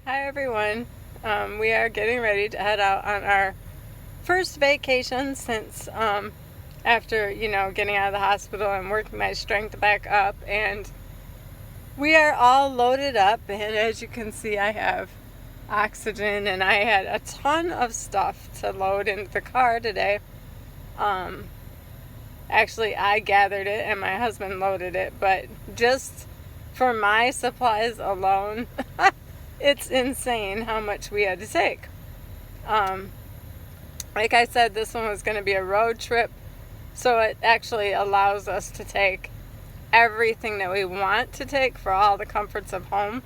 Hi everyone. We are getting ready to head out on our first vacation since after, getting out of the hospital and working my strength back up. And we are all loaded up, and as you can see, I have oxygen and I had a ton of stuff to load into the car today. Actually, I gathered it and my husband loaded it, but just for my supplies alone, it's insane how much we had to take. Like I said, this one was going to be a road trip, so it actually allows us to take everything that we want to take for all the comforts of home.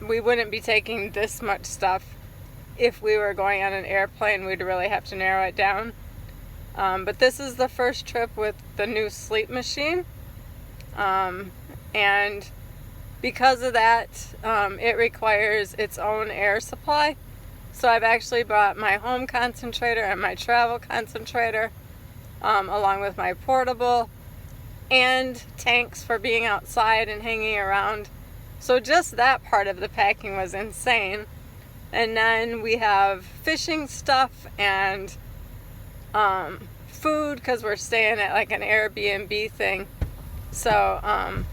We wouldn't be taking this much stuff if we were going on an airplane. We'd really have to narrow it down. But this is the first trip with the new sleep machine. And because of that, it requires its own air supply. So I've actually brought my home concentrator and my travel concentrator, along with my portable and tanks for being outside and hanging around. So just that part of the packing was insane. And then we have fishing stuff and food, because we're staying at like an Airbnb thing. So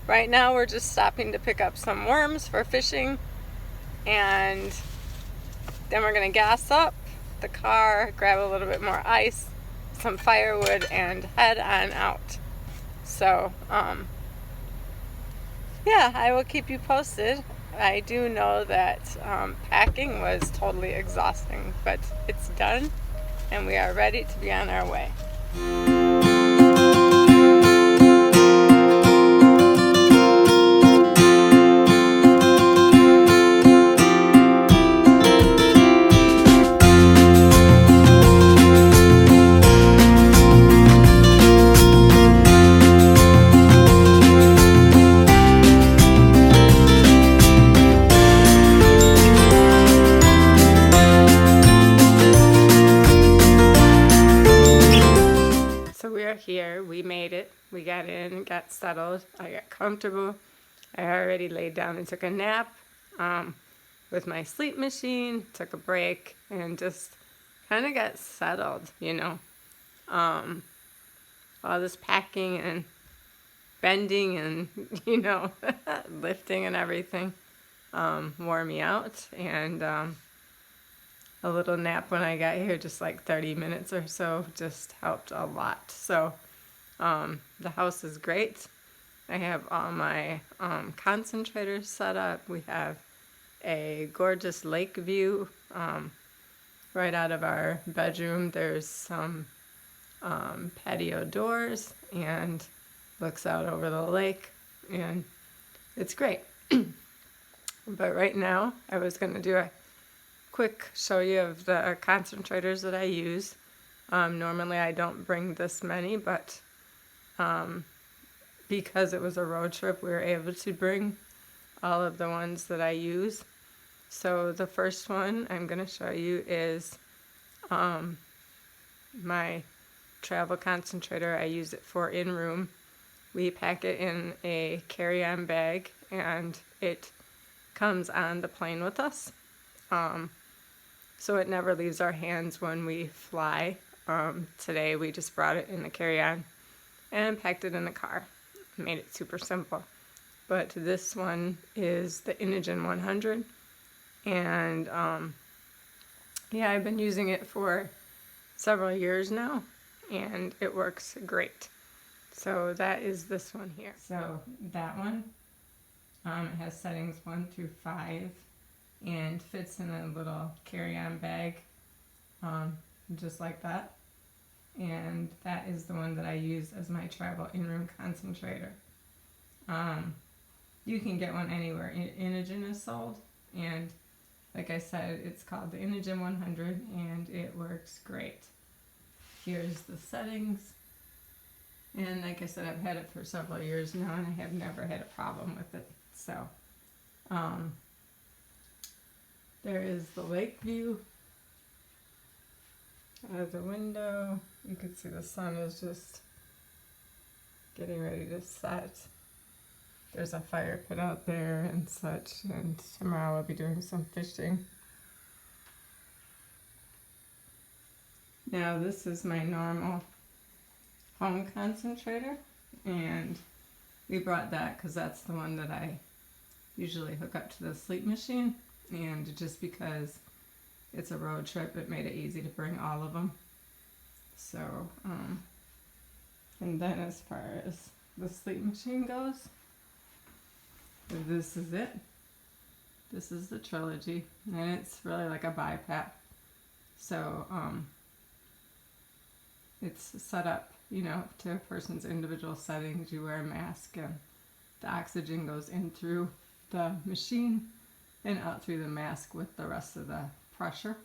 right now we're just stopping to pick up some worms for fishing, and then we're going to gas up the car, grab a little bit more ice, some firewood, and head on out. So yeah, I will keep you posted. I do know that packing was totally exhausting, but it's done and we are ready to be on our way. Here, we made it. We got in, got settled. I got comfortable. I already laid down and took a nap with my sleep machine, took a break, and just kind of got settled, all this packing and bending and, lifting and everything wore me out. And a little nap when I got here, just like 30 minutes or so, just helped a lot. So the house is great. I have all my concentrators set up. We have a gorgeous lake view right out of our bedroom. There's some patio doors and looks out over the lake, and it's great. But right now I was going to do a quick show you of the concentrators that I use. Normally I don't bring this many, but because it was a road trip, we were able to bring all of the ones that I use. So the first one I'm going to show you is my travel concentrator. I use it for in-room. We pack it in a carry-on bag, and it comes on the plane with us. So it never leaves our hands when we fly. Today we just brought it in the carry-on and packed it in the car. Made it super simple. But this one is the Inogen 100, and yeah, I've been using it for several years now, and it works great. So that is this one here. So that one, it has settings 1 through 5. And fits in a little carry-on bag, just like that. And that is the one that I use as my travel in-room concentrator. You can get one anywhere Inogen is sold, and like I said, it's called the Inogen 100, and it works great. Here's the settings, and like I said, I've had it for several years now, and I have never had a problem with it. So there is the lake view out of the window. You can see the sun is just getting ready to set. there's a fire pit out there and such, and tomorrow I'll be doing some fishing. Now this is my normal home concentrator, and we brought that because that's the one that I usually hook up to the sleep machine, and just because it's a road trip, it made it easy to bring all of them. So, and then as far as the sleep machine goes, this is it. This is the Trilogy, and it's really like a BiPAP. So, it's set up, to a person's individual settings. You wear a mask, and the oxygen goes in through the machine and out through the mask with the rest of the pressure.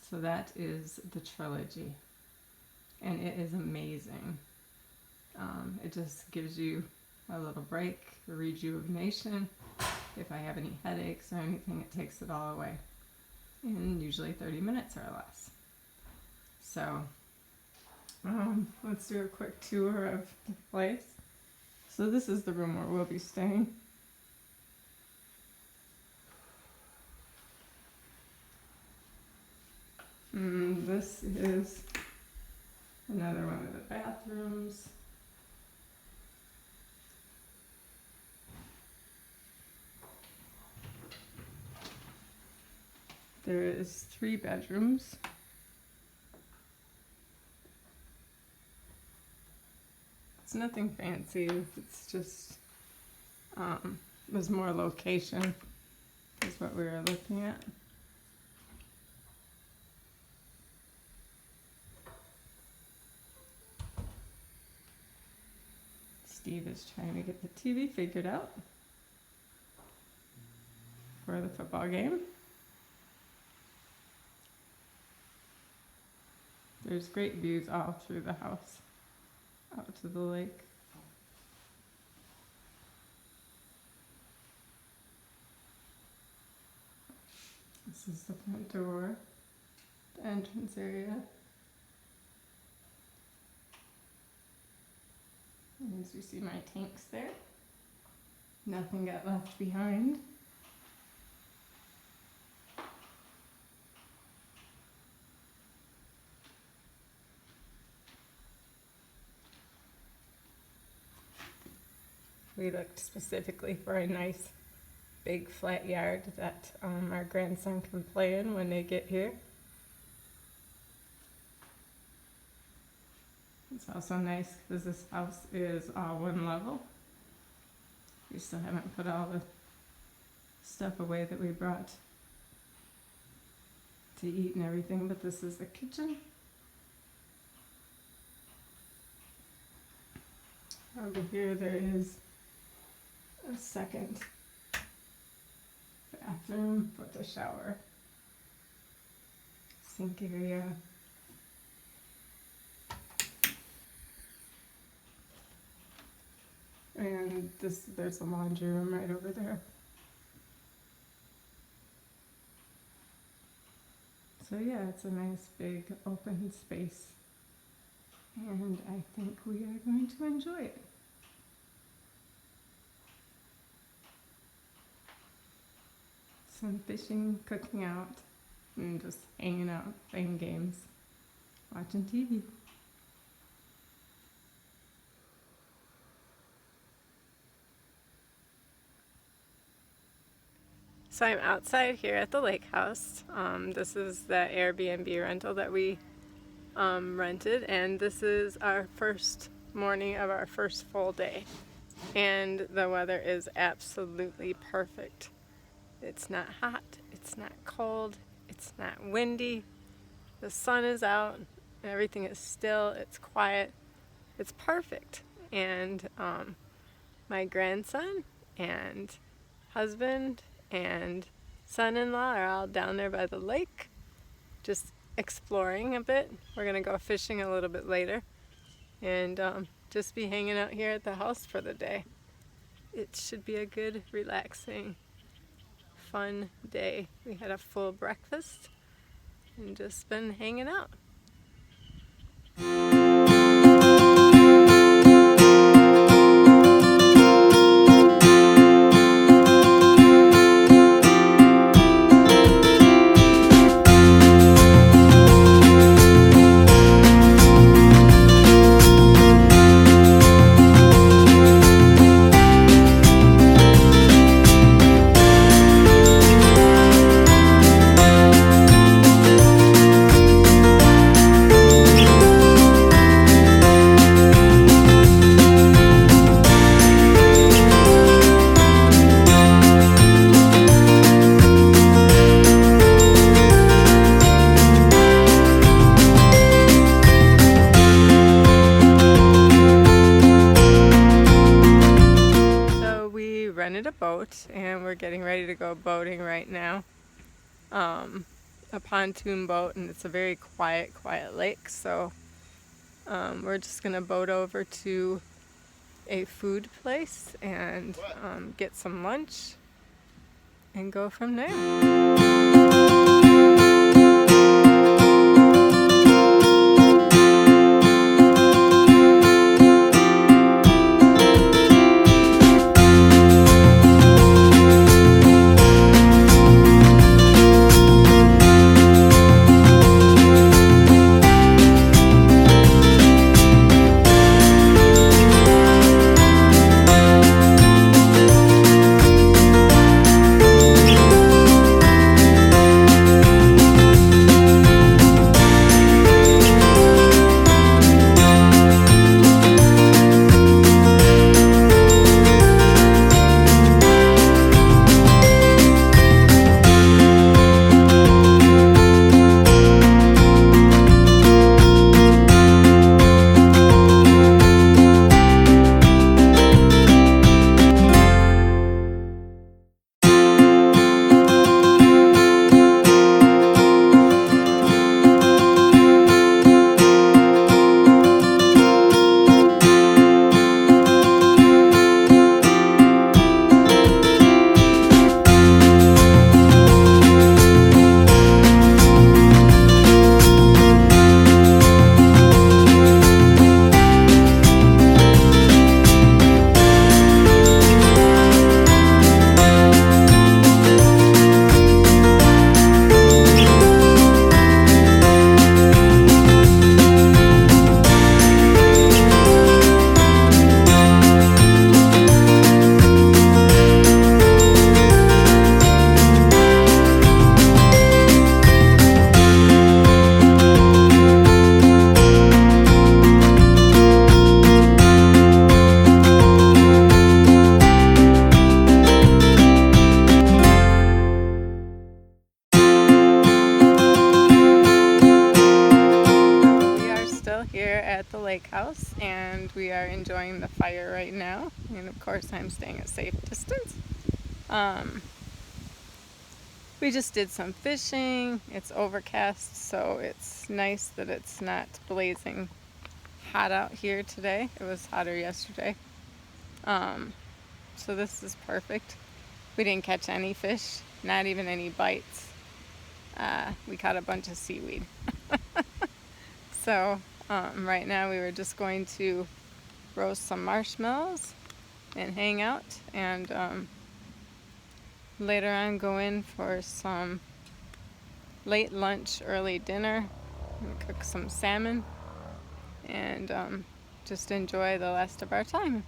So that is the Trilogy, and it is amazing. It just gives you a little break, a rejuvenation. If I have any headaches or anything, it takes it all away in usually 30 minutes or less. So let's do a quick tour of the place. So this is the room where we'll be staying. This is another one of the bathrooms. There is 3 bedrooms. It's nothing fancy. It's just there's more location is what we were looking at. Steve is trying to get the TV figured out for the football game. There's great views all through the house, out to the lake. This is the front door, the entrance area. And as you see my tanks there, nothing got left behind. We looked specifically for a nice big flat yard that our grandson can play in when they get here. It's also nice because this house is all one level. We still haven't put all the stuff away that we brought to eat and everything, but this is the kitchen. Over here there is a second bathroom with a shower, sink area. And there's a laundry room right over there. So yeah, it's a nice big open space, and I think we are going to enjoy it. Some fishing, cooking out, and just hanging out, playing games, watching TV. So I'm outside here at the lake house. This is the Airbnb rental that we rented, and this is our first morning of our first full day. And the weather is absolutely perfect. It's not hot, it's not cold, it's not windy. The sun is out, everything is still, it's quiet, it's perfect. And my grandson and husband and son-in-law are all down there by the lake, just exploring a bit. We're gonna go fishing a little bit later, and just be hanging out here at the house for the day. It should be a good, relaxing, fun day. We had a full breakfast and just been hanging out. rented a boat and we're getting ready to go boating right now. A pontoon boat, and it's a very quiet lake, so we're just gonna boat over to a food place and get some lunch and go from there. At the lake house, and we are enjoying the fire right now, and of course I'm staying a safe distance. We just did some fishing. It's overcast, so it's nice that it's not blazing hot out here today. It was hotter yesterday, so this is perfect. We didn't catch any fish, not even any bites. We caught a bunch of seaweed. So right now we were just going to roast some marshmallows and hang out, and later on go in for some late lunch, early dinner, and cook some salmon, and just enjoy the rest of our time.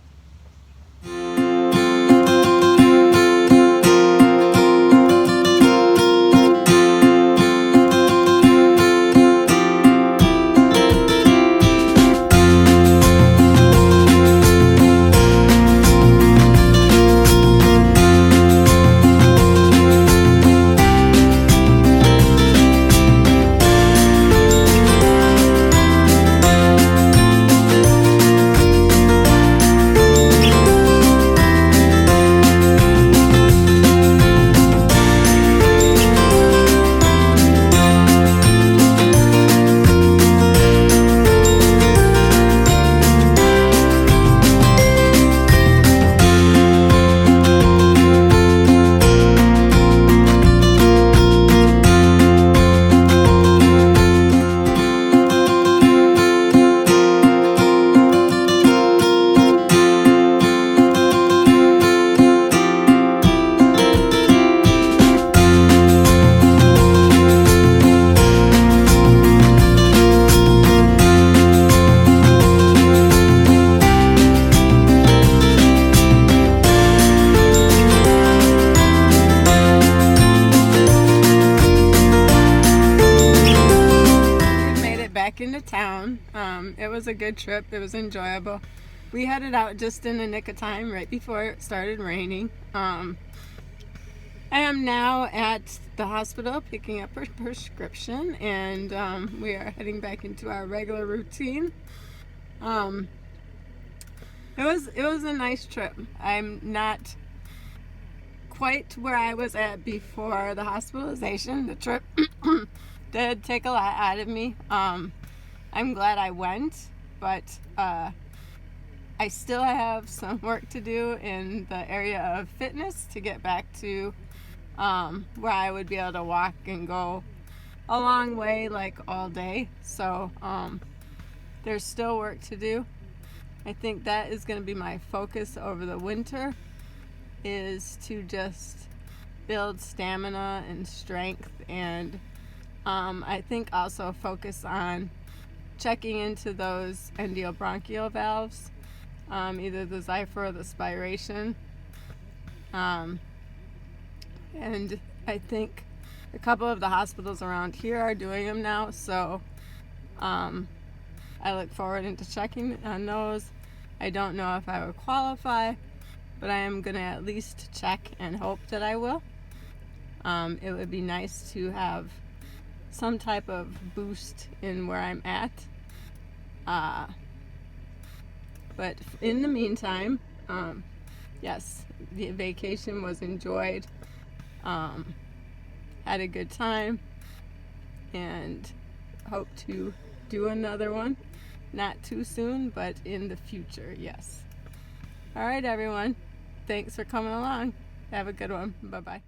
Into town. It was a good trip. It was enjoyable. We headed out just in the nick of time right before it started raining. I am now at the hospital picking up a prescription, and we are heading back into our regular routine. It was a nice trip. I'm not quite where I was at before the hospitalization. The trip did take a lot out of me. I'm glad I went, but I still have some work to do in the area of fitness to get back to where I would be able to walk and go a long way, like all day. So there's still work to do. I think that is going to be my focus over the winter, is to just build stamina and strength, and I think also focus on checking into those endobronchial valves, either the Xipher or the spiration. And I think a couple of the hospitals around here are doing them now, so I look forward into checking on those. I don't know if I would qualify, but I am going to at least check and hope that I will. It would be nice to have some type of boost in where I'm at. But in the meantime, yes, the vacation was enjoyed. Had a good time, and hope to do another one. Not too soon, but in the future, yes. All right, everyone. Thanks for coming along. Have a good one. Bye-bye.